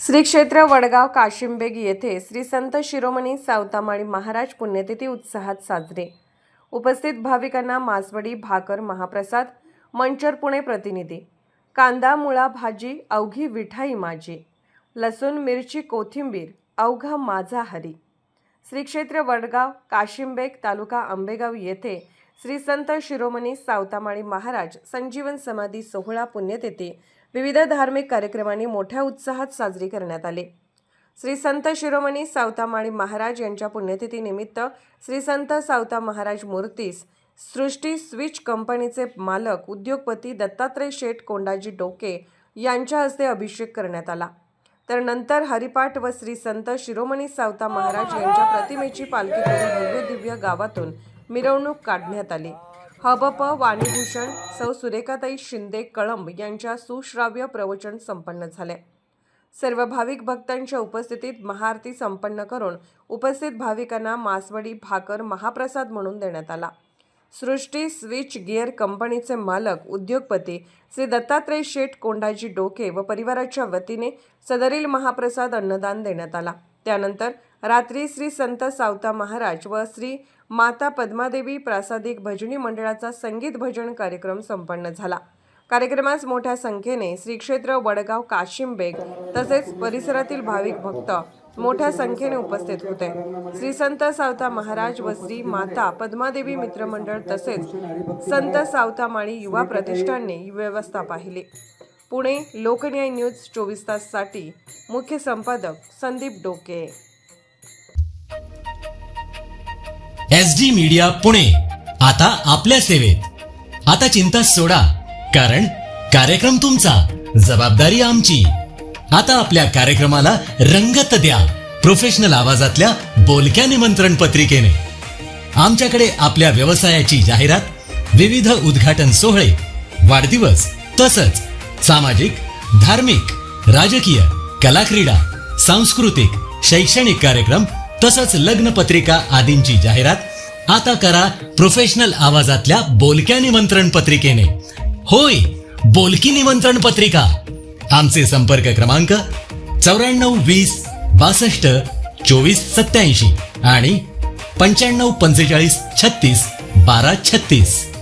श्री क्षेत्र वडगाव काशिमबेग येथे श्री संत शिरोमणी सावतामाळी महाराज पुण्यतिथी उत्साहात साजरे। उपस्थित भाविकांना मासवडी, भाकर, महाप्रसाद। मंचर पुणे प्रतिनिधी। कांदा, मुळा भाजी अवघी विठाई माझी, लसूण मिरची कोथिंबीर अवघा माझा हरी। श्री क्षेत्र वडगाव काशिमबेग तालुका आंबेगाव येथे श्री संत शिरोमणी सावतामाळी महाराज संजीवन समाधी सोहळा पुण्यतिथी विविध धार्मिक कार्यक्रमांनी मोठ्या उत्साहात साजरी करण्यात आली। श्री संत शिरोमणी सावतामाळी महाराज यांच्या पुण्यतिथीनिमित्त श्री संत सावता महाराज मूर्तीस सृष्टी स्विच कंपनीचे मालक उद्योगपती दत्तात्रय शेठ कोंडाजी डोके यांच्या हस्ते अभिषेक करण्यात आला। तर नंतर हरिपाठ व श्री संत शिरोमणी सावता महाराज यांच्या प्रतिमेची पालखी करून भव्य दिव्य गावातून मिरवणूक काढण्यात आली। हबप वाणीभूषण सौ सुरेखाताई शिंदे कळंब यांच्या सुश्राव्य प्रवचन संपन्न झाले। सर्व भाविक भक्तांच्या उपस्थितीत महाआरती संपन्न करून उपस्थित भाविकांना मासवडी, भाकर, महाप्रसाद म्हणून देण्यात आला। सृष्टी स्विच गिअर कंपनीचे मालक उद्योगपती श्री दत्तात्रय शेठ कोंडाजी डोके व परिवाराच्या वतीने सदरील महाप्रसाद अन्नदान देण्यात आला। त्यानंतर रात्री श्री संत सावता महाराज व श्री माता पद्मादेवी प्रासादिक भजनी मंडळाचा संगीत भजन कार्यक्रम संपन्न झाला। कार्यक्रमास मोठ्या संख्येने श्री क्षेत्र वडगाव काशिमबेग तसेच परिसरातील भाविक भक्त मोठ्या संख्येने उपस्थित होते। श्री संत सावता महाराज व श्री माता पद्मादेवी मित्रमंडळ तसेच संत सावतामाळी युवा प्रतिष्ठानने ही व्यवस्था पाहिली। पुणे लोकन्याय न्यूज 24 तास साठी मुख्य संपादक संदीप डोके। SD मीडिया पुणे आता आपल्या सेवेत। आता चिंता सोडा, कारण कार्यक्रम तुमचा, जबाबदारी आमची। आता आपल्या कार्यक्रमाला रंगत द्या प्रोफेशनल आवाजातल्या बोलक्या निमंत्रण पत्रिकेने। आमच्याकडे आपल्या व्यवसायाची जाहिरात, विविध उद्घाटन सोहळे, वाढदिवस तसंच सामाजिक, धार्मिक, राजकीय, कलाक्रीडा, सांस्कृतिक, शैक्षणिक कार्यक्रम तसंच लग्न पत्रिका आदींची जाहिरात आता करा प्रोफेशनल आवाजातल्या बोलक्या निमंत्रण पत्रिकेने। होय, बोलकी निमंत्रण पत्रिका। आमचे संपर्क क्रमांक 94 20 62 24 87 आणि 95 45 36 12 36।